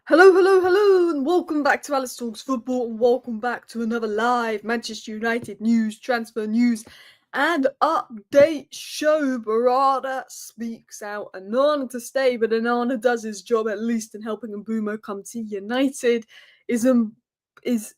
Hello, hello, hello, and welcome back to Alice Talks Football, and welcome back to another live Manchester United news, transfer news, and update show. Berrada speaks out. Onana to stay, but Onana does his job at least in helping Mbeumo come to United. Is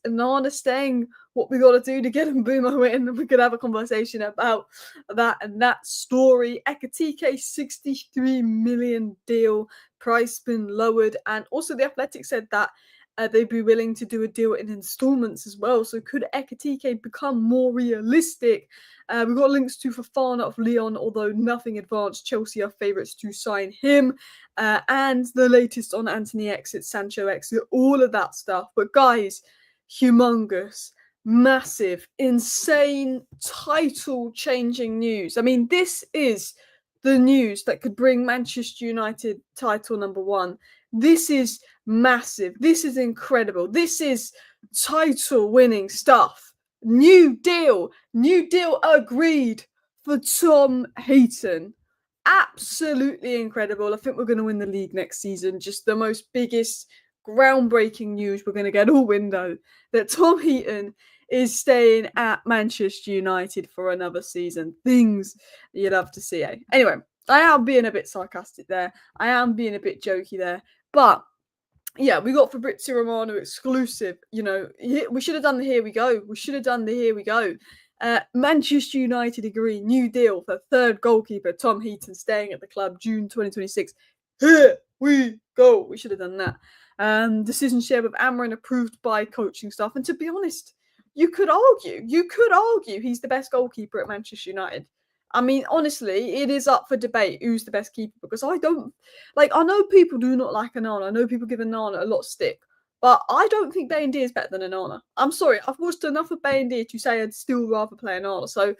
Onana staying? What we got to do to get Mbeumo in? We could have a conversation about that and that story. Ekitike 63 million deal. Price been lowered, and also the Athletic said that they'd be willing to do a deal in installments as well. So could Ekitike become more realistic? We've got links to Fofana of Lyon, although nothing advanced. Chelsea are favourites to sign him, and the latest on Antony exit, Sancho exit, all of that stuff. But guys, humongous, massive, insane, title-changing news. I mean, this is the news that could bring Manchester United title number one. This is massive. This is incredible. This is title winning stuff. New deal agreed for Tom Heaton. Absolutely incredible. I think we're going to win the league next season. Just the most biggest, groundbreaking news we're going to get all window that Tom Heaton is staying at Manchester United for another season. Things you'd love to see. Anyway, I am being a bit sarcastic there. I am being a bit jokey there. But yeah, we got Fabrizio Romano exclusive. You know, we should have done the here we go. We should have done the here we go. Manchester United agree. New deal for third goalkeeper Tom Heaton staying at the club June 2026. Here we go. We should have done that. Decision shared with Amrin, approved by coaching staff. And to be honest, you could argue he's the best goalkeeper at Manchester United. I mean, honestly, it is up for debate who's the best keeper, because I know people do not like Onana. I know people give Onana a lot of stick, but I don't think B&D is better than Onana. I'm sorry, I've watched enough of B&D to say I'd still rather play Onana. So,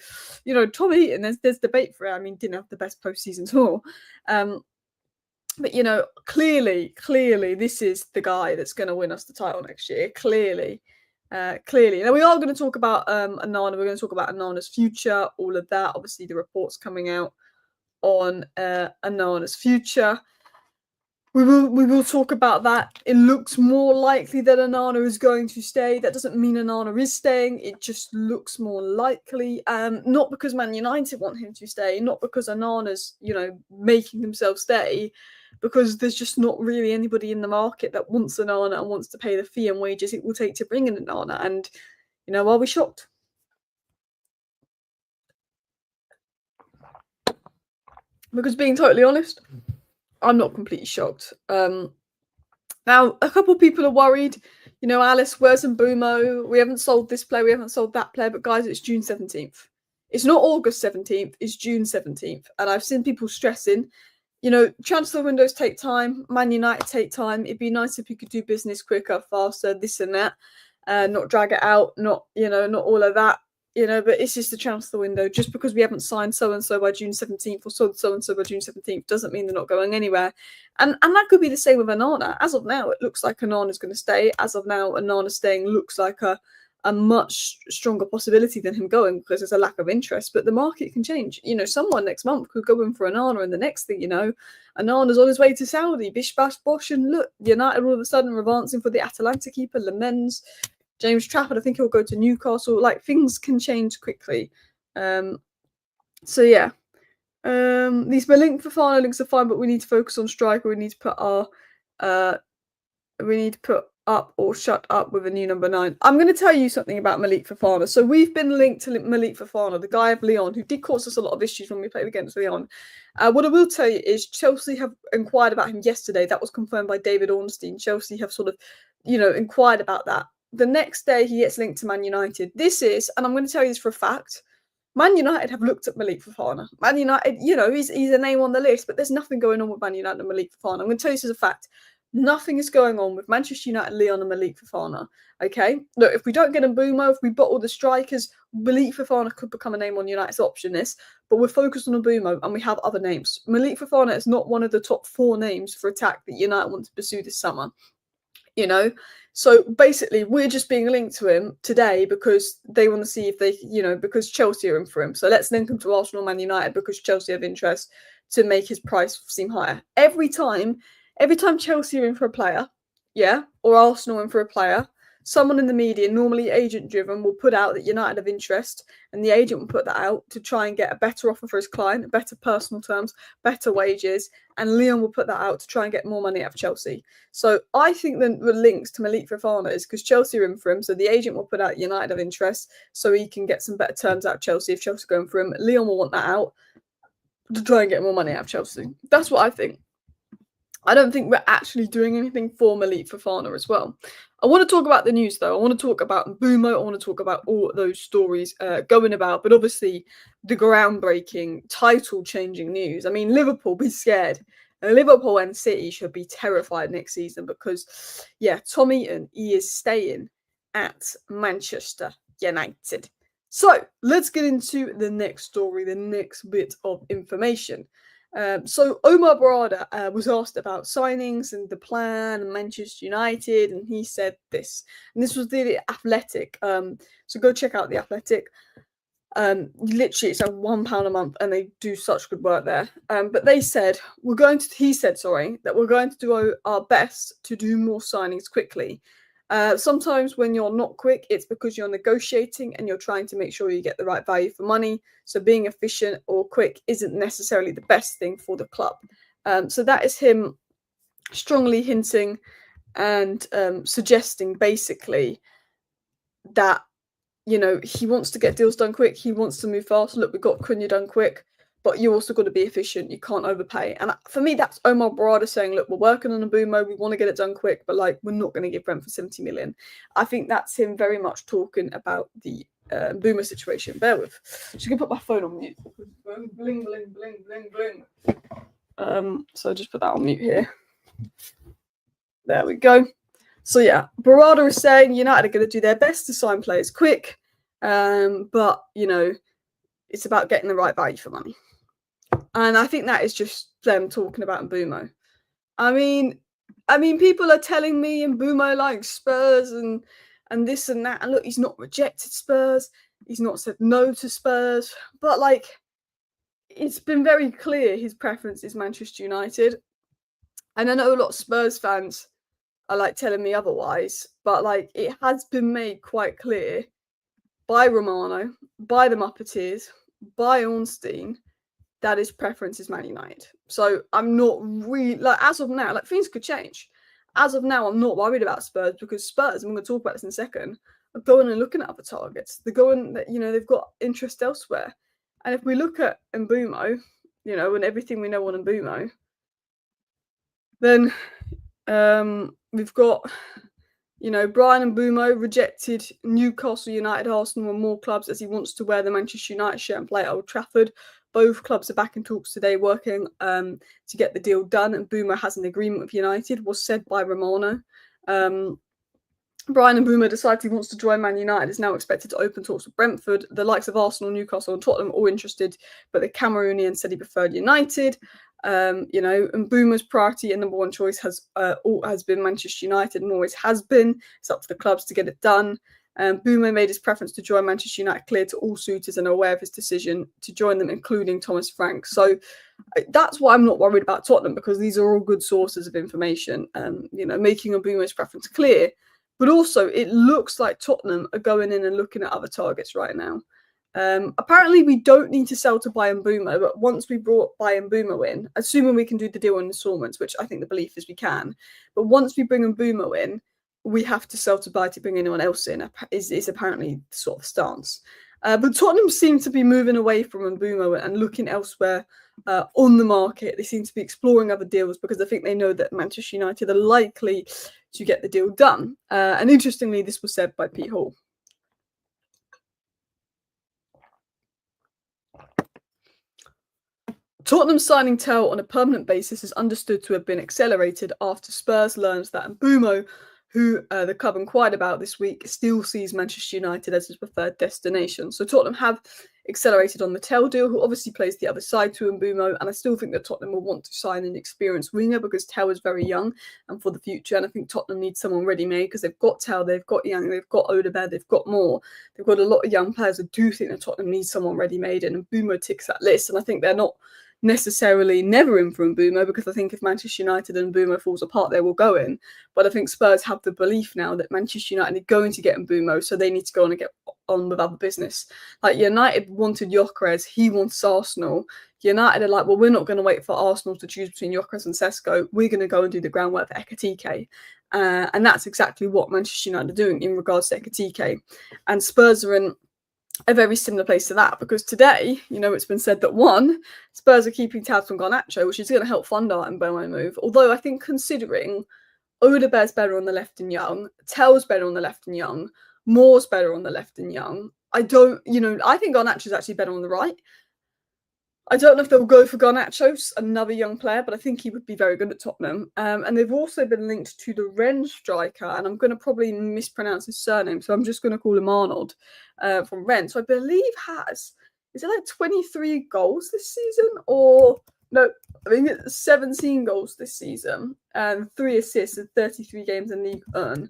you know, Tom Heaton, there's debate for it. I mean, didn't have the best postseason tour. But, you know, clearly, this is the guy that's going to win us the title next year. Clearly. Now, we are going to talk about Onana. We're going to talk about Onana's future, all of that. Obviously, the reports coming out on Onana's future. We will talk about that. It looks more likely that Onana is going to stay. That doesn't mean Onana is staying. It just looks more likely. Not because Man United want him to stay, not because Onana's, you know, making himself stay, because there's just not really anybody in the market that wants Onana and wants to pay the fee and wages it will take to bring in Onana. And, you know, are we shocked? Because being totally honest, I'm not completely shocked. Now, a couple of people are worried. You know, Alice, where's Mbeumo? We haven't sold this player, we haven't sold that player. But guys, it's June 17th. It's not August 17th, it's June 17th. And I've seen people stressing, you know, transfer windows take time. Man United take time. It'd be nice if you could do business quicker, faster, this and that. Not drag it out, not all of that. You know, but it's just the transfer window. Just because we haven't signed so-and-so by June 17th or so-and-so by June 17th doesn't mean they're not going anywhere. And that could be the same with Onana. As of now, it looks like Onana's going to stay. As of now, Onana staying looks like a much stronger possibility than him going, because there's a lack of interest. But the market can change. You know, someone next month could go in for Onana, and the next thing you know, Onana's on his way to Saudi. Bish, bash, bosh, and look, United all of a sudden are advancing for the Atalanta keeper, Lemens. James Trafford, I think he'll go to Newcastle. Like, things can change quickly. So yeah. These link Fofana links are fine, but we need to focus on striker. We need to put up or shut up with a new number 9. I'm going to tell you something about Malik Fofana. So we've been linked to Malik Fofana, the guy of Lyon, who did cause us a lot of issues when we played against Lyon. What I will tell you is Chelsea have inquired about him yesterday. That was confirmed by David Ornstein. Chelsea have sort of, you know, inquired about that. The next day he gets linked to Man United. This is, and I'm going to tell you this for a fact, Man United have looked at Malik Fofana. Man United, you know, he's a name on the list, but there's nothing going on with Man United and Malik Fofana. I'm going to tell you this as a fact. Nothing is going on with Manchester United, Lyon, and Malik Fofana. Okay? Look, if we don't get Mbeumo, if we bottle the strikers, Malik Fofana could become a name on United's option list, but we're focused on Mbeumo and we have other names. Malik Fofana is not one of the top 4 names for attack that United want to pursue this summer. You know? So basically, we're just being linked to him today because they want to see if they, you know, because Chelsea are in for him. So let's link him to Arsenal, Man United, because Chelsea have interest to make his price seem higher. Every time Chelsea are in for a player, yeah, or Arsenal in for a player, someone in the media, normally agent driven, will put out that United have interest, and the agent will put that out to try and get a better offer for his client, better personal terms, better wages, and Leon will put that out to try and get more money out of Chelsea. So I think the links to Malik Fofana is because Chelsea are in for him, so the agent will put out United have interest so he can get some better terms out of Chelsea if Chelsea are going for him. Leon will want that out to try and get more money out of Chelsea. That's what I think. I don't think we're actually doing anything for Malik Fofana as well. I want to talk about the news though. I want to talk about Mbeumo. I want to talk about all those stories going about, but obviously the groundbreaking, title-changing news. I mean, Liverpool, be scared. Liverpool and City should be terrified next season because, yeah, Tom Heaton, he is staying at Manchester United. So let's get into the next story, the next bit of information. So Omar Berrada was asked about signings and the plan and Manchester United, and he said this. And this was the Athletic. So go check out the Athletic. Literally, it's like £1 a month, and they do such good work there. But they said he said that we're going to do our best to do more signings quickly. Sometimes when you're not quick, it's because you're negotiating and you're trying to make sure you get the right value for money. So being efficient or quick isn't necessarily the best thing for the club. So that is him strongly hinting and suggesting basically that, you know, he wants to get deals done quick. He wants to move fast. Look, we got Cunha done quick, but you also got to be efficient. You can't overpay. And for me, that's Omar Berrada saying, look, we're working on a Mbeumo. We want to get it done quick, but like, we're not going to give Brentford 70 million. I think that's him very much talking about the Mbeumo situation. Bear with. Just going to put my phone on mute. Bling, bling, bling, bling, bling. So just put that on mute here. There we go. So yeah, Berrada is saying United are going to do their best to sign players quick, but you know, it's about getting the right value for money. And I think that is just them talking about Mbeumo. I mean, people are telling me Mbeumo likes Spurs and this and that. And look, he's not rejected Spurs. He's not said no to Spurs. But like, it's been very clear his preference is Manchester United. And I know a lot of Spurs fans are like telling me otherwise. But like, it has been made quite clear by Romano, by the Muppeteers, by Ornstein, that his preference is Man United. So I'm not really, like, as of now, like, things could change. As of now, I'm not worried about Spurs because Spurs, and I'm going to talk about this in a second, are going and looking at other targets. They're going, you know, they've got interest elsewhere. And if we look at Mbeumo, you know, and everything we know on Mbeumo, then we've got, you know, Brian Mbeumo rejected Newcastle United, Arsenal, and more clubs as he wants to wear the Manchester United shirt and play at Old Trafford. Both clubs are back in talks today, working to get the deal done. And Mbeumo has an agreement with United, was said by Romano. Brian Mbeumo decided he wants to join Man United, is now expected to open talks with Brentford. The likes of Arsenal, Newcastle, and Tottenham all interested, but the Cameroonian said he preferred United. You know, Mbeumo's priority and number one choice has been Manchester United and always has been. It's up to the clubs to get it done. Mbeumo made his preference to join Manchester United clear to all suitors and aware of his decision to join them, including Thomas Frank. So that's why I'm not worried about Tottenham, because these are all good sources of information. You know, making Mbeumo's preference clear. But also, it looks like Tottenham are going in and looking at other targets right now. Apparently, we don't need to sell to buy Mbeumo, but once we brought buy Mbeumo in, assuming we can do the deal in installments, which I think the belief is we can, but once we bring Mbeumo in, we have to sell to buy to bring anyone else in, is apparently the sort of stance. But Tottenham seem to be moving away from Mbeumo and looking elsewhere on the market. They seem to be exploring other deals because I think they know that Manchester United are likely to get the deal done. And interestingly, this was said by Pete Hall. Tottenham signing Tel on a permanent basis is understood to have been accelerated after Spurs learns that Mbeumo, who the club inquired about this week, still sees Manchester United as his preferred destination. So Tottenham have accelerated on the Tel deal, who obviously plays the other side to Mbeumo, and I still think that Tottenham will want to sign an experienced winger because Tel is very young and for the future, and I think Tottenham needs someone ready-made because they've got Tel, they've got Young, they've got Odegaard, they've got more. They've got a lot of young players. I do think that Tottenham needs someone ready-made, and Mbeumo ticks that list, and I think they're not necessarily never in for Mbeumo, because I think if Manchester United and Mbeumo falls apart, they will go in. But I think Spurs have the belief now that Manchester United are going to get Mbeumo, so they need to go on and get on with other business. Like United wanted Gyökeres, he wants Arsenal. United are like, well, we're not going to wait for Arsenal to choose between Gyökeres and Sesko. We're going to go and do the groundwork for Ekitike. And that's exactly what Manchester United are doing in regards to Ekitike. And Spurs are in a very similar place to that, because today, it's been said that one, Spurs are keeping tabs on Garnacho, which is going to help fund our Mbeumo move. Although I think considering Odebear's better on the left than Young, Tell's better on the left than Young, Moore's better on the left than Young, I think Garnacho's actually better on the right. I don't know if they'll go for Garnacho, another young player, but I think he would be very good at Tottenham. And they've also been linked to the Rennes striker, and I'm going to probably mispronounce his surname, so I'm just going to call him Arnold from Rennes. So I believe is it like 23 goals this season? Or, no, I think it's 17 goals this season, and 3 assists in 33 games in Ligue 1.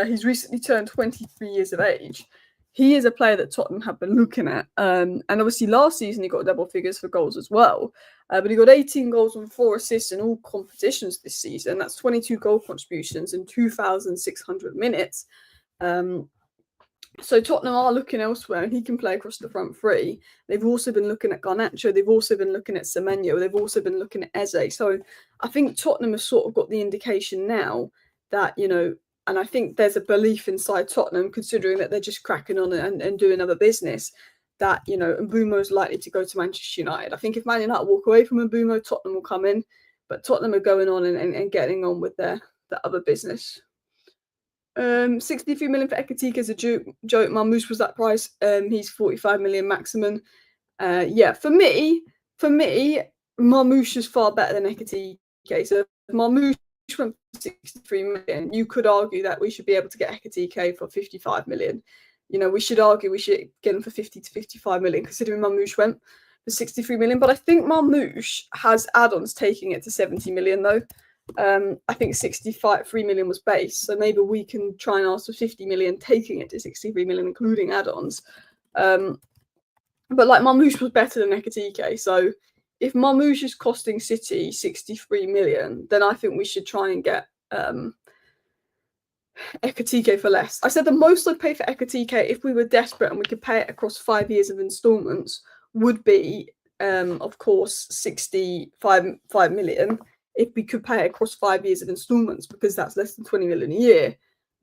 He's recently turned 23 years of age. He is a player that Tottenham have been looking at. And obviously last season he got double figures for goals as well. But he got 18 goals and 4 assists in all competitions this season. That's 22 goal contributions in 2,600 minutes. So Tottenham are looking elsewhere, and he can play across the front three. They've also been looking at Garnacho. They've also been looking at Semenyo. They've also been looking at Eze. So I think Tottenham has sort of got the indication now that, and I think there's a belief inside Tottenham, considering that they're just cracking on and doing other business, that, Mbeumo is likely to go to Manchester United. I think if Man United walk away from Mbeumo, Tottenham will come in. But Tottenham are going on and getting on with their other business. 63 million for Ekitike is a joke. Marmoush was that price. He's 45 million maximum. For me, Marmoush is far better than Ekitike. So if Marmoush went for 63 million, you could argue that we should be able to get Ekitike for 55 million. We should argue we should get him for 50 to 55 million, considering Marmoush went for 63 million. But I think Marmoush has add-ons taking it to 70 million, though. I think 3 million was base, so maybe we can try and ask for 50 million, taking it to 63 million, including add-ons. But like Marmoush was better than Ekitike, so if Marmoush is costing City 63 million, then I think we should try and get Ekitike for less. I said the most I'd pay for Ekitike if we were desperate and we could pay it across 5 years of instalments would be, of course, 65 million. If we could pay it across 5 years of instalments, because that's less than 20 million a year.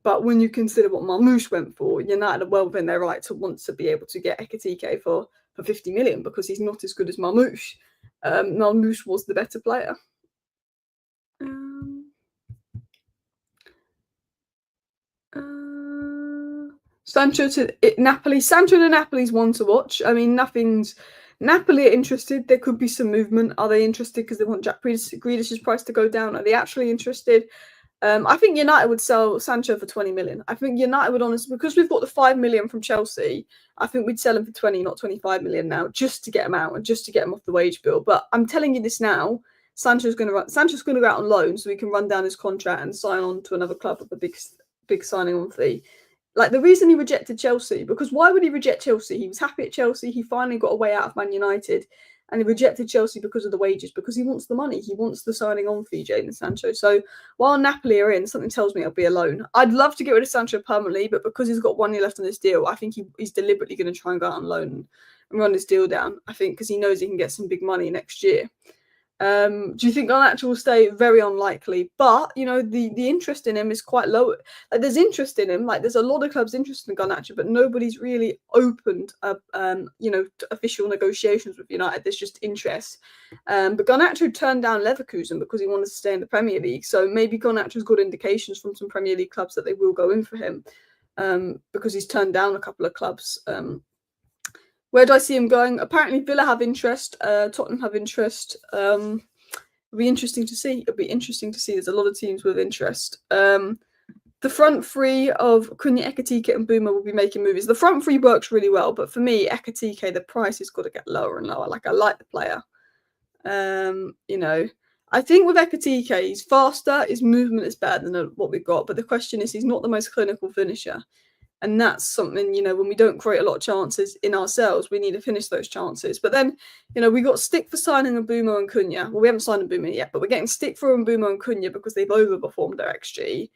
But when you consider what Marmoush went for, United are well within their right to want to be able to get Ekitike for 50 million, because he's not as good as Marmoush. Marmoush was the better player. Sancho to Napoli. Sancho to Napoli's one to watch. I mean, Napoli are interested. There could be some movement. Are they interested because they want Jack Grealish's price to go down? Are they actually interested? I think United would sell Sancho for 20 million. I think United would honestly, because we've got the 5 million from Chelsea, I think we'd sell him for 20, not 25 million now, just to get him out and just to get him off the wage bill. But I'm telling you this now, Sancho's going to go out on loan, so he can run down his contract and sign on to another club with a big signing on fee. Like, the reason he rejected Chelsea, because why would he reject Chelsea? He was happy at Chelsea. He finally got a way out of Man United, and he rejected Chelsea because of the wages, because he wants the money. He wants the signing on fee, Jadon Sancho. So while Napoli are in, something tells me it'll be a loan. I'd love to get rid of Sancho permanently, but because he's got 1 year left on this deal, I think he's deliberately going to try and go out on loan and run this deal down, I think, because he knows he can get some big money next year. Do you think Garnacho will stay? Very unlikely, but the interest in him is quite low. Like, there's interest in him, like there's a lot of clubs interested in Garnacho, but nobody's really opened up to official negotiations with United. There's just interest. But Garnacho turned down Leverkusen because he wanted to stay in the Premier League, so maybe Garnacho's got indications from some Premier League clubs that they will go in for him, because he's turned down a couple of clubs. Where do I see him going? Apparently Villa have interest, Tottenham have interest. It'll be interesting to see. There's a lot of teams with interest. The front three of Cunha, Ekitike and Mbeumo will be making movies. The front three works really well, but for me, Ekitike, the price has got to get lower and lower. Like, I like the player. I think with Ekitike, he's faster, his movement is better than what we've got, but the question is, he's not the most clinical finisher. And that's something, when we don't create a lot of chances in ourselves, we need to finish those chances. But then, we got stick for signing Mbeumo and Cunha. Well, we haven't signed Mbeumo yet, but we're getting stick for Mbeumo and Cunha because they've overperformed their XG.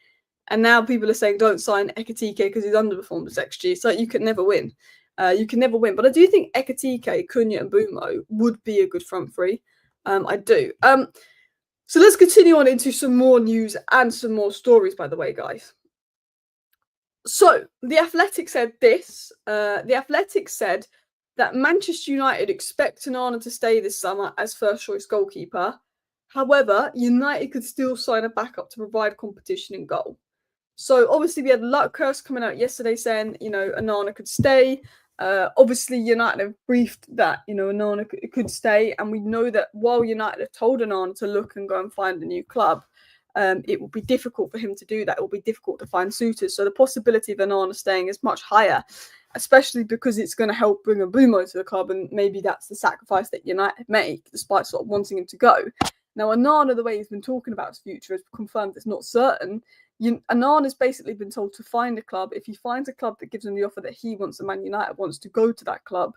And now people are saying don't sign Ekitike because he's underperformed his XG. So you can never win. You can never win. But I do think Ekitike, Cunha and Mbeumo would be a good front three. I do. So let's continue on into some more news and some more stories, by the way, guys. So The Athletic said this. The Athletic said that Manchester United expect Onana to stay this summer as first choice goalkeeper. However, United could still sign a backup to provide competition in goal. So obviously we had Lutkers coming out yesterday saying, Onana could stay. Obviously United have briefed that, Onana could stay. And we know that while United have told Onana to look and go and find a new club, it will be difficult for him to do that. It will be difficult to find suitors. So the possibility of Onana staying is much higher, especially because it's going to help bring Mbeumo to the club. And maybe that's the sacrifice that United make, despite sort of wanting him to go. Now, Onana, the way he's been talking about his future, has confirmed it's not certain. Onana's basically been told to find a club. If he finds a club that gives him the offer that he wants and Man United wants to go to that club,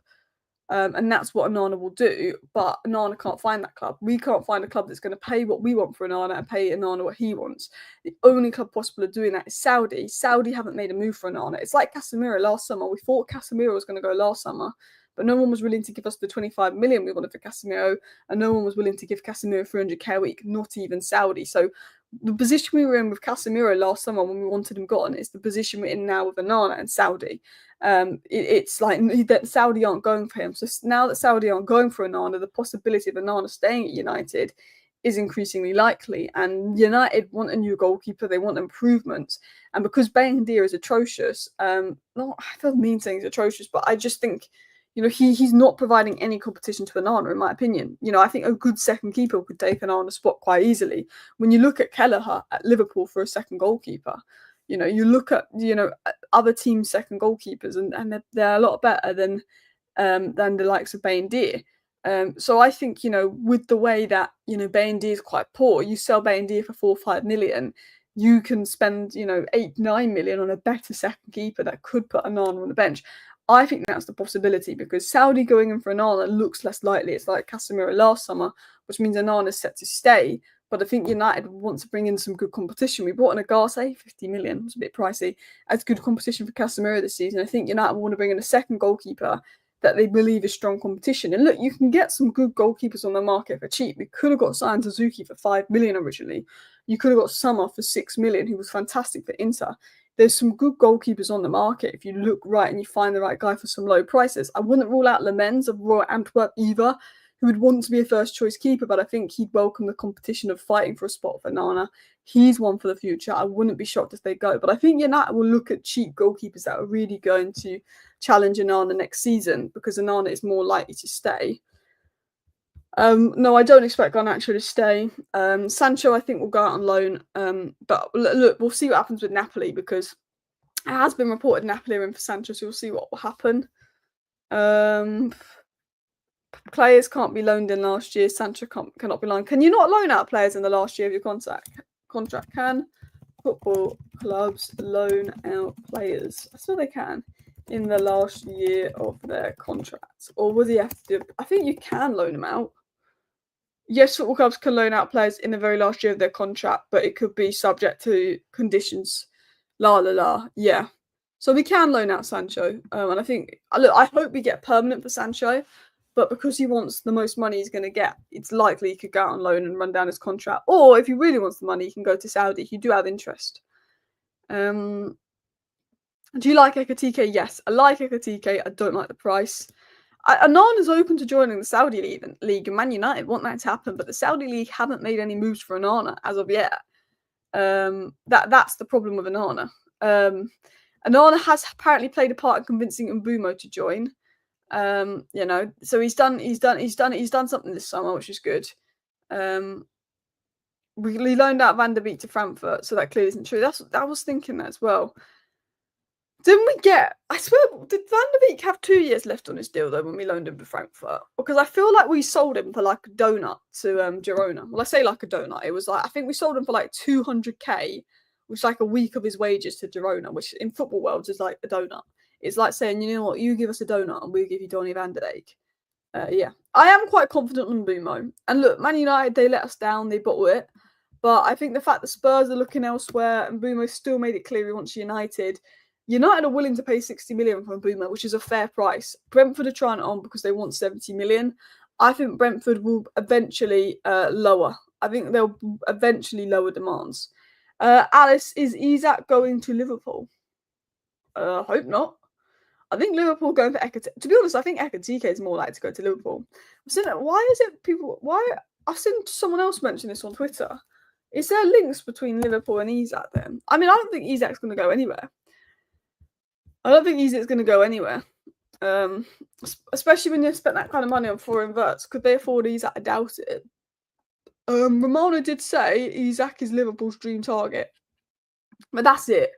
and that's what Onana will do. But Onana can't find that club. We can't find a club that's going to pay what we want for Onana and pay Onana what he wants. The only club possible of doing that is Saudi. Saudi haven't made a move for Onana. It's like Casemiro last summer. We thought Casemiro was going to go last summer, but no one was willing to give us the 25 million we wanted for Casemiro, and no one was willing to give Casemiro 300k a week, not even Saudi. So the position we were in with Casemiro last summer when we wanted him gone is the position we're in now with Onana and Saudi. It's like that Saudi aren't going for him. So now that Saudi aren't going for Onana, the possibility of Onana staying at United is increasingly likely. And United want a new goalkeeper. They want improvements. And because Bendir is atrocious, I don't mean saying he's atrocious, but I just think, he's not providing any competition to Onana, in my opinion. I think a good second keeper could take Onana's spot quite easily. When you look at Kelleher at Liverpool for a second goalkeeper, you look at, other teams' second goalkeepers, and they're a lot better than the likes of Bendir. So I think, with the way that, Bendir is quite poor, you sell Bendir for 4 or 5 million, you can spend, 8-9 million on a better second keeper that could put Onana on the bench. I think that's the possibility because Saudi going in for Onana looks less likely. It's like Casemiro last summer, which means Onana's set to stay. But I think United want to bring in some good competition. We brought in a Garce, 50 million, it was a bit pricey, as good competition for Casemiro this season. I think United want to bring in a second goalkeeper that they believe is strong competition. And look, you can get some good goalkeepers on the market for cheap. We could have got signed Suzuki for 5 million originally. You could have got Summer for 6 million, who was fantastic for Inter. There's some good goalkeepers on the market if you look right and you find the right guy for some low prices. I wouldn't rule out Lemens of Royal Antwerp either, who would want to be a first choice keeper, but I think he'd welcome the competition of fighting for a spot for Onana. He's one for the future. I wouldn't be shocked if they go, but I think United will look at cheap goalkeepers that are really going to challenge Onana next season because Onana is more likely to stay. No, I don't expect Garnacho to stay. Sancho, I think, will go out on loan. But look, we'll see what happens with Napoli because it has been reported Napoli are in for Sancho, so we'll see what will happen. Players can't be loaned in last year. Sancho cannot be loaned. Can you not loan out players in the last year of your contract? Can football clubs loan out players? I saw they can in the last year of their contracts. Or would he have to do? I think you can loan them out. Yes, football clubs can loan out players in the very last year of their contract, but it could be subject to conditions. Yeah. So we can loan out Sancho. And I think, look, I hope we get permanent for Sancho, but because he wants the most money he's going to get, it's likely he could go out on loan and run down his contract. Or if he really wants the money, he can go to Saudi. You do have interest. Do you like Ekitike? Yes, I like Ekitike. I don't like the price. Onana's open to joining the Saudi League, and Man United want that to happen, but the Saudi League haven't made any moves for Onana as of yet. That's the problem with Onana. Onana has apparently played a part in convincing Mbeumo to join. So he's done something this summer, which is good. We loaned out Van der Beek to Frankfurt, so that clearly isn't true. I was thinking that as well. Didn't we get? I swear, did Van der Beek have 2 years left on his deal though when we loaned him to Frankfurt? Because I feel like we sold him for like a donut to Girona. Well, I say like a donut. It was like I think we sold him for like 200k which is like a week of his wages to Girona, which in football world is like a donut. It's like saying, you know what, you give us a donut and we'll give you Donny van der Beek. Yeah, I am quite confident on Mbeumo. And look, Man United, they let us down, they bottle it. But I think the fact that Spurs are looking elsewhere and Mbeumo still made it clear he wants United. United are willing to pay 60 million for Mbeumo, which is a fair price. Brentford are trying it on because they want 70 million. I think Brentford will eventually lower. I think they'll eventually lower demands. Alice, is Isak going to Liverpool? I hope not. I think Liverpool going for Ekitike. To be honest, I think Ekitike is more likely to go to Liverpool. Why is it people? Why I've seen someone else mention this on Twitter. Is there links between Liverpool and Isak then? I mean, I don't think Isak's going to go anywhere. Especially when you've spent that kind of money on 4 inverts. Could they afford Isak? I doubt it. Romano did say Isak is Liverpool's dream target. But that's it.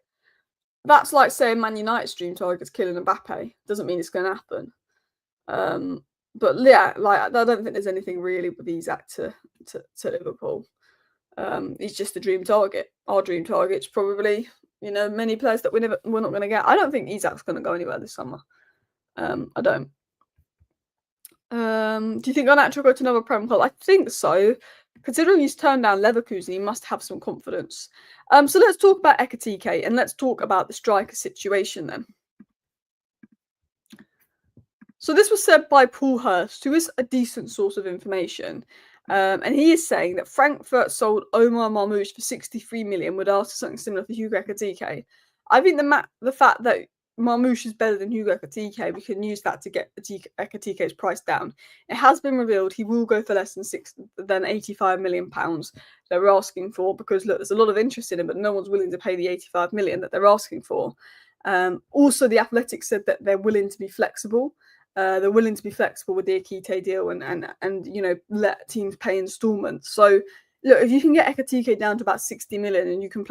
That's like saying Man United's dream target is killing Mbappe. Doesn't mean it's going to happen. But yeah, like I don't think there's anything really with Isak to Liverpool. He's just the dream target. Our dream target's probably, many players that we're not going to get. I don't think Isak's going to go anywhere this summer. I don't. Do you think Garnacho will go to another Prem club? I think so. Considering he's turned down Leverkusen, he must have some confidence. So let's talk about Ekitike and let's talk about the striker situation then. So this was said by Paul Hurst, who is a decent source of information. And he is saying that Frankfurt sold Omar Marmoush for 63 million would ask for something similar for Hugo Ekitike. I think the fact that Marmoush is better than Hugo Ekitike, we can use that to get Ekitike's price down. It has been revealed he will go for less than 85 million pounds they're asking for, because look, there's a lot of interest in him, but no one's willing to pay the 85 million that they're asking for. Also, the Athletic said that they're willing to be flexible. They're willing to be flexible with the Ekitike deal and let teams pay instalments. So look, if you can get Ekitike down to about 60 million and you can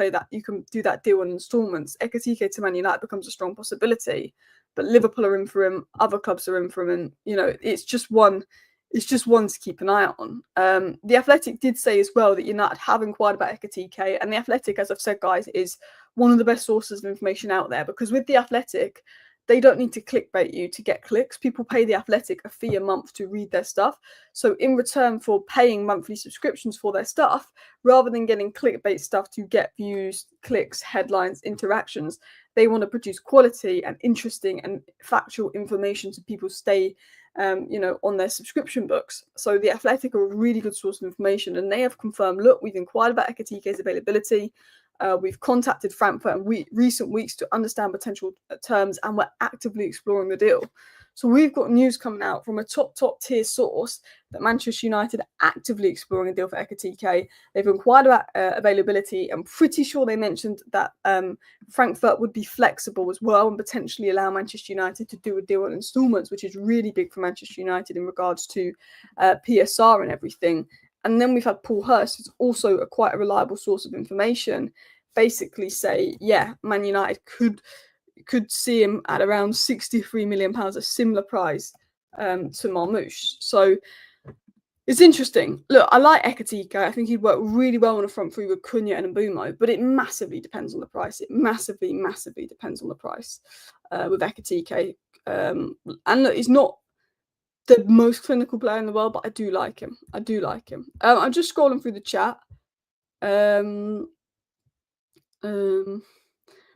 do that deal on instalments, Ekitike to Man United becomes a strong possibility. But Liverpool are in for him, other clubs are in for him, and it's just one to keep an eye on. The Athletic did say as well that United have inquired about Ekitike, and the Athletic, as I've said, guys, is one of the best sources of information out there, because with the Athletic, they don't need to clickbait you to get clicks. People pay the Athletic a fee a month to read their stuff. So in return for paying monthly subscriptions for their stuff, rather than getting clickbait stuff to get views, clicks, headlines, interactions, they want to produce quality and interesting and factual information so people stay on their subscription books. So the Athletic are a really good source of information, and they have confirmed, look, we've inquired about Ekitike's availability. We've contacted Frankfurt in recent weeks to understand potential terms, and we're actively exploring the deal. So we've got news coming out from a top tier source that Manchester United are actively exploring a deal for Ekitike. They've inquired about availability. I'm pretty sure they mentioned that Frankfurt would be flexible as well and potentially allow Manchester United to do a deal on instalments, which is really big for Manchester United in regards to PSR and everything. And then we've had Paul Hurst, who's also quite a reliable source of information, basically say, yeah, Man United could see him at around 63 million pounds, a similar price to Marmoush. So it's interesting. Look, I like Ekitike. I think he'd work really well on a front three with Cunha and Mbeumo, but it massively depends on the price. It massively depends on the price with Ekitike. And look, he's not the most clinical player in the world, but I do like him. I'm just scrolling through the chat.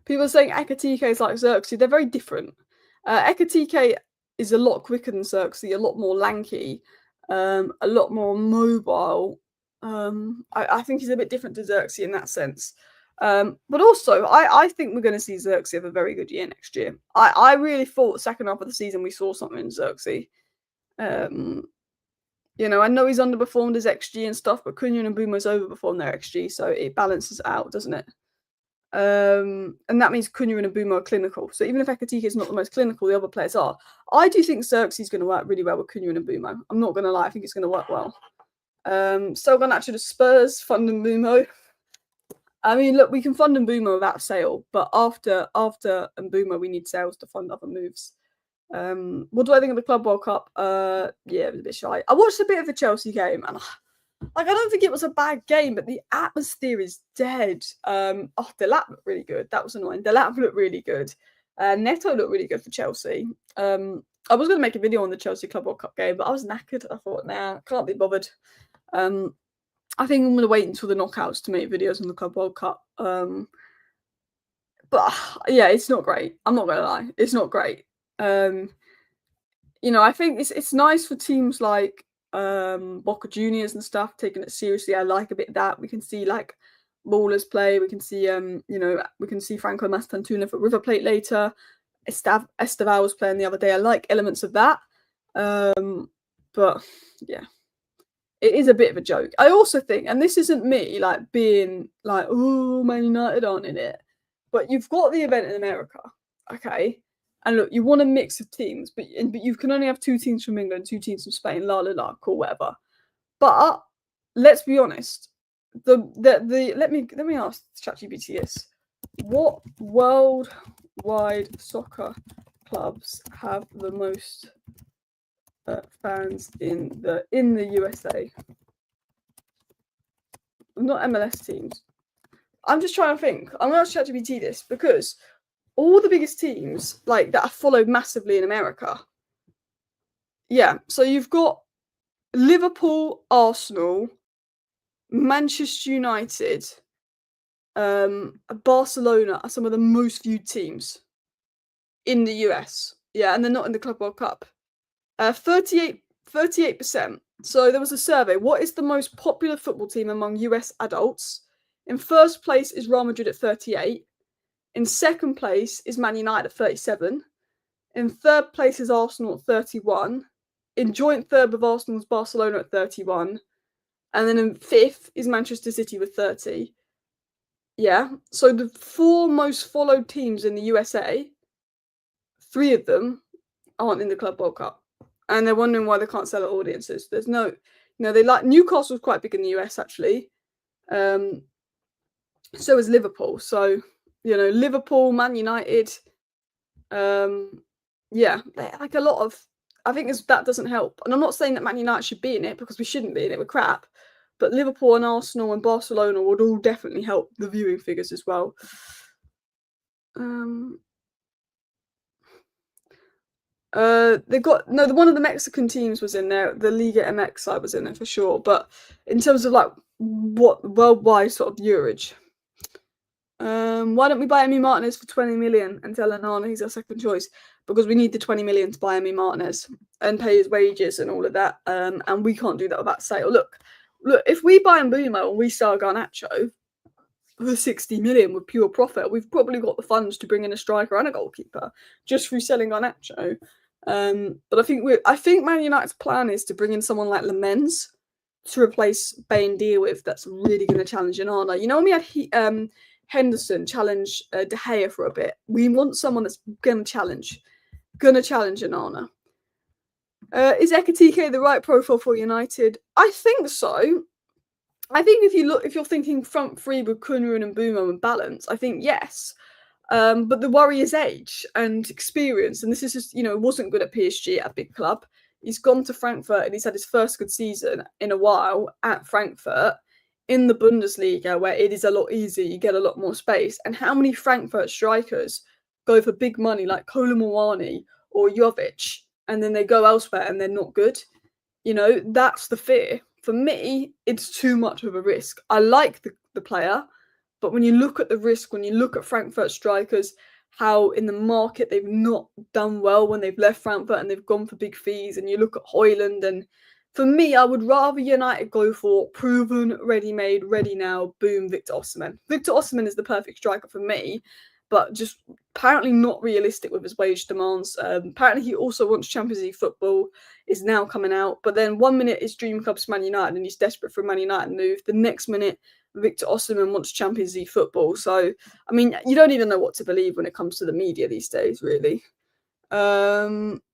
People are saying Ekitike is like Xerxes. They're very different. Ekitike is a lot quicker than Xerxes, a lot more lanky, a lot more mobile. I think he's a bit different to Xerxes in that sense. But also, I think we're going to see Xerxes have a very good year next year. I really thought second half of the season we saw something in Xerxes. I know he's underperformed his XG and stuff, but Cunha and Mbeumo's overperformed their XG, so it balances out, doesn't it? And that means Cunha and Mbeumo are clinical. So even if Ekitike is not the most clinical, the other players are. I do think Xerxes is going to work really well with Cunha and Mbeumo. I'm not going to lie, I think it's going to work well. So going actually to Spurs, fund Mbeumo. I mean, look, we can fund Mbeumo without sale, but after Mbeumo, we need sales to fund other moves. What do I think of the Club World Cup? Yeah, it was a bit shy. I watched a bit of the Chelsea game, and Like, I don't think it was a bad game, but the atmosphere is dead. Delap looked really good. That was annoying. Delap looked really good. Neto looked really good for Chelsea. I was going to make a video on the Chelsea Club World Cup game, but I was knackered. I thought, nah, can't be bothered. I think I'm going to wait until the knockouts to make videos on the Club World Cup. But yeah, it's not great. I'm not going to lie. It's not great. You know, I think it's nice for teams like Boca Juniors and stuff taking it seriously. I like a bit of that. We can see like ballers play. We can see you know, we can see Franco Mastantuna for River Plate later. Estevao was playing the other day. I like elements of that. But yeah, it is a bit of a joke. I also think, and this isn't me like being like, oh, Man United aren't in it, but you've got the event in America, okay? And look, you want a mix of teams, but you can only have 2 teams from England, 2 teams from Spain, cool, whatever. But let's be honest. Let me ask ChatGPT this: what worldwide soccer clubs have the most fans in the USA? Not MLS teams. I'm just trying to think. I'm going to ask ChatGPT this because all the biggest teams like that are followed massively in America. Yeah, so you've got Liverpool, Arsenal, Manchester United, Barcelona are some of the most viewed teams in the US. Yeah, and they're not in the Club World Cup. 38%. So there was a survey. What is the most popular football team among US adults? In first place is Real Madrid at 38. In second place is Man United at 37. In third place is Arsenal at 31. In joint third with Arsenal is Barcelona at 31. And then in fifth is Manchester City with 30. Yeah. So the 4 most followed teams in the USA, 3 of them aren't in the Club World Cup. And they're wondering why they can't sell at audiences. There's no, you know, they like Newcastle's quite big in the US actually. So is Liverpool. So, you know, Liverpool, Man United, yeah, like a lot of. I think that doesn't help. And I'm not saying that Man United should be in it because we shouldn't be in it. We're crap. But Liverpool and Arsenal and Barcelona would all definitely help the viewing figures as well. They got one of the Mexican teams was in there. The Liga MX side was in there for sure. But in terms of like what worldwide sort of viewage, why don't we buy Emi Martinez for 20 million and tell Onana he's our second choice? Because we need the 20 million to buy Emi Martinez and pay his wages and all of that. And we can't do that without sale. Look, if we buy Mbeumo and we sell Garnacho for 60 million with pure profit, we've probably got the funds to bring in a striker and a goalkeeper just through selling Garnacho. But I think Man United's plan is to bring in someone like Lamens to replace Bain Deer with. That's really going to challenge Onana. You know, when we had Henderson challenge De Gea for a bit, we want someone that's going to challenge Onana. Is Ekitike the right profile for United? I think so. I think if you're thinking front three with Kunru and Mbeumo and balance, I think yes. But the worry is age and experience, and this is just, you know, wasn't good at PSG at a big club. He's gone to Frankfurt and he's had his first good season in a while at Frankfurt in the Bundesliga, where it is a lot easier, you get a lot more space. And how many Frankfurt strikers go for big money like Kolo Muani or Jovic, and then they go elsewhere and they're not good? You know, that's the fear. For me, it's too much of a risk. I like the player, but when you look at the risk, when you look at Frankfurt strikers, how in the market they've not done well when they've left Frankfurt and they've gone for big fees, and you look at Højlund, and for me, I would rather United go for proven, ready-made, ready now, boom, Victor Osimhen. Victor Osimhen is the perfect striker for me, but just apparently not realistic with his wage demands. Apparently he also wants Champions League football, is now coming out. But then 1 minute his dream club's Man United and he's desperate for a Man United move. The next minute, Victor Osimhen wants Champions League football. So, I mean, you don't even know what to believe when it comes to the media these days, really.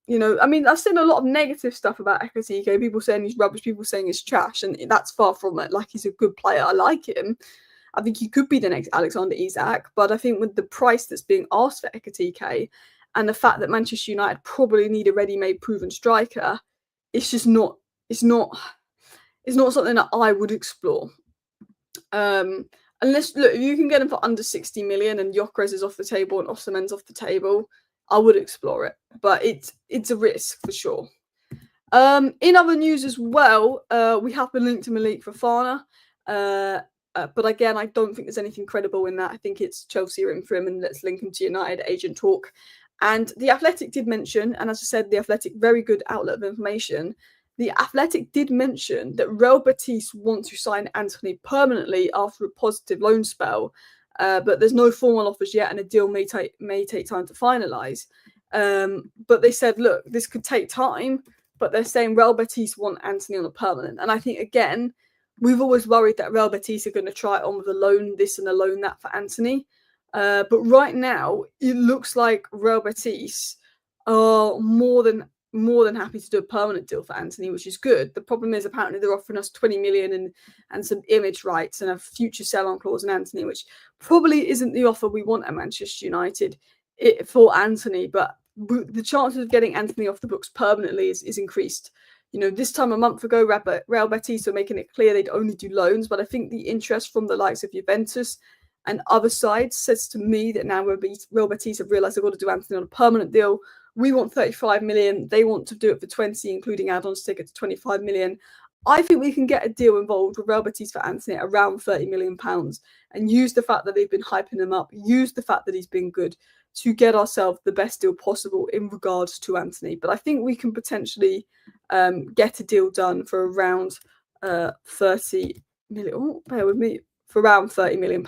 You know, I mean, I've seen a lot of negative stuff about Ekitike. People saying he's rubbish, people saying he's trash, and that's far from it. Like, he's a good player. I like him. I think he could be the next Alexander Isak, but I think with the price that's being asked for Ekitike and the fact that Manchester United probably need a ready-made proven striker, it's just not, is not something that I would explore. Unless, look, if you can get him for under 60 million and Gyökeres is off the table and Osimhen's off the table, I would explore it. But it's a risk for sure. In other news as well, we have been linked to Malik Fofana. But again, I don't think there's anything credible in that. I think it's Chelsea are in for him and let's link him to United agent talk. And The Athletic did mention, and as I said, The Athletic, very good outlet of information. The Athletic did mention that Real Betis want to sign Antony permanently after a positive loan spell, but there's no formal offers yet and a deal may take time to finalise. But they said, look, this could take time, but they're saying Real Betis want Antony on a permanent. And I think, again, we've always worried that Real Betis are going to try it on with a loan this and a loan that for Antony. But right now, it looks like Real Betis are more than happy to do a permanent deal for Antony, which is good. The problem is apparently they're offering us 20 million and some image rights and a future sell-on clause in Antony, which probably isn't the offer we want at Manchester United for Antony. But the chances of getting Antony off the books permanently is increased. You know, this time a month ago, Real Betis were making it clear they'd only do loans, but I think the interest from the likes of Juventus and other sides says to me that now Real Betis have realised they've got to do Antony on a permanent deal. We want 35 million. They want to do it for 20, including add-ons to take it to 25 million. I think we can get a deal involved with Real Betis for Antony at around £30 million and use the fact that they've been hyping him up, use the fact that he's been good to get ourselves the best deal possible in regards to Antony. But I think we can potentially get a deal done for around 30 million. Oh, bear with me. For around £30 million.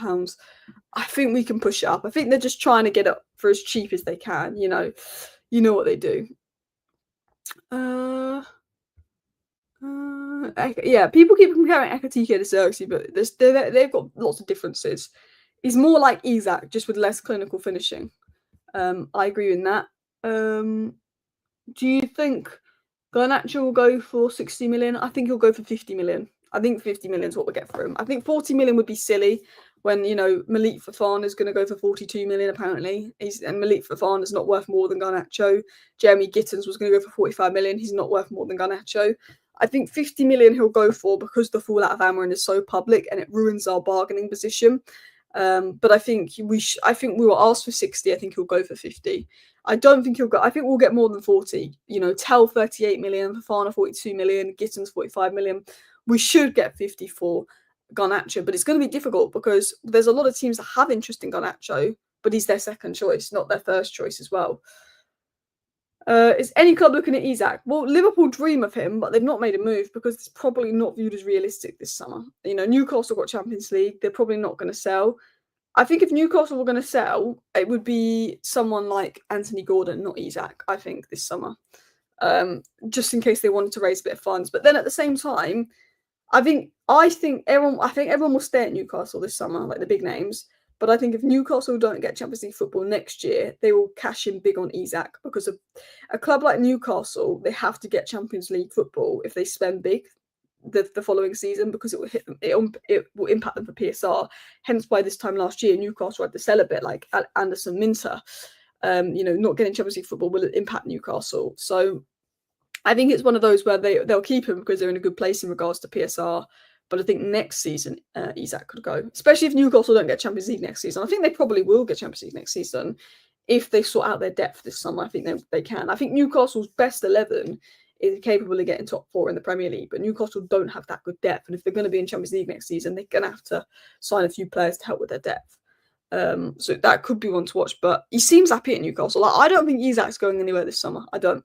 I think we can push it up. I think they're just trying to get it for as cheap as they can, you know what they do. Yeah, people keep comparing Ekitike to Xerxes, but they've got lots of differences. He's more like Isak, just with less clinical finishing. I agree in that. Do you think Garnacho will go for 60 million? I think he'll go for 50 million. I think 50 million is what we'll get for him. I think 40 million would be silly when, Malik Fofana is going to go for 42 million, apparently. And Malik Fofana is not worth more than Garnacho. Jeremy Gittins was going to go for 45 million. He's not worth more than Garnacho. I think 50 million he'll go for because the fallout of Amarin is so public and it ruins our bargaining position. But I think we were asked for 60. I think he'll go for 50. I don't think he'll go. I think we'll get more than 40. Tell 38 million, Fofana 42 million, Gittins 45 million. We should get 50 for Garnacho, but it's going to be difficult because there's a lot of teams that have interest in Garnacho, but he's their second choice, not their first choice as well. Is any club looking at Isak? Well, Liverpool dream of him, but they've not made a move because it's probably not viewed as realistic this summer. Newcastle got Champions League. They're probably not going to sell. I think if Newcastle were going to sell, it would be someone like Anthony Gordon, not Isak, I think, this summer. Just in case they wanted to raise a bit of funds. But then at the same time, I think everyone will stay at Newcastle this summer, like the big names. But I think if Newcastle don't get Champions League football next year, they will cash in big on Isak because of a club like Newcastle. They have to get Champions League football if they spend big the following season because it will hit them. It will impact them for PSR. Hence why this time last year Newcastle had to sell a bit, like Anderson Minter. Not getting Champions League football will impact Newcastle. So I think it's one of those where they'll keep him because they're in a good place in regards to PSR. But I think next season, Isak could go, especially if Newcastle don't get Champions League next season. I think they probably will get Champions League next season if they sort out their depth this summer. I think they can. I think Newcastle's best 11 is capable of getting top 4 in the Premier League, but Newcastle don't have that good depth. And if they're going to be in Champions League next season, they're going to have to sign a few players to help with their depth. So that could be one to watch. But he seems happy at Newcastle. I don't think Isak's going anywhere this summer. I don't.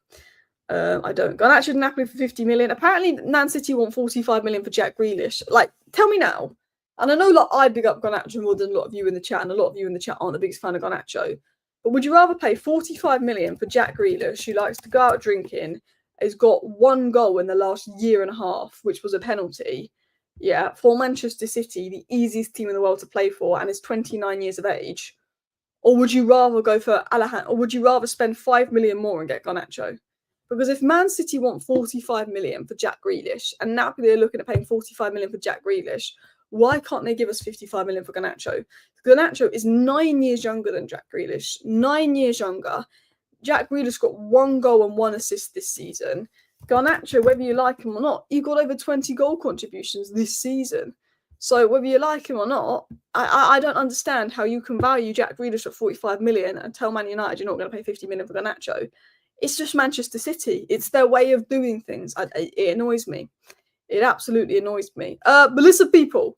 Garnacho to Napoli for 50 million. Apparently, Man City want 45 million for Jack Grealish. Tell me now. And I know, I big up Garnacho more than a lot of you in the chat, and a lot of you in the chat aren't the biggest fan of Garnacho. But would you rather pay 45 million for Jack Grealish, who likes to go out drinking, has got one goal in the last year and a half, which was a penalty, for Manchester City, the easiest team in the world to play for, and is 29 years of age? Or would you rather go for Alahan, or would you rather spend 5 million more and get Garnacho? Because if Man City want 45 million for Jack Grealish and Napoli are looking at paying 45 million for Jack Grealish, why can't they give us 55 million for Garnacho? Garnacho is 9 years younger than Jack Grealish. 9 years younger. Jack Grealish got 1 goal and 1 assist this season. Garnacho, whether you like him or not, he got over 20 goal contributions this season. So whether you like him or not, I don't understand how you can value Jack Grealish at 45 million and tell Man United you're not going to pay 50 million for Garnacho. It's just Manchester City. It's their way of doing things. It annoys me. It absolutely annoys me. But listen, people,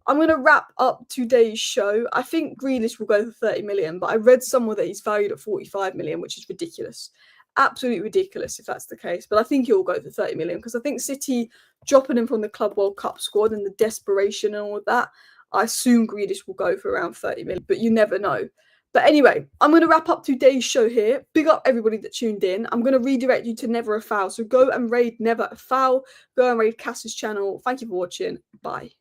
I'm going to wrap up today's show. I think Grealish will go for 30 million, but I read somewhere that he's valued at 45 million, which is ridiculous. Absolutely ridiculous if that's the case. But I think he'll go for 30 million because I think City dropping him from the Club World Cup squad and the desperation and all of that, I assume Grealish will go for around 30 million, but you never know. But anyway, I'm going to wrap up today's show here. Big up everybody that tuned in. I'm going to redirect you to Never a Foul. So go and raid Never a Foul. Go and raid Cass's channel. Thank you for watching. Bye.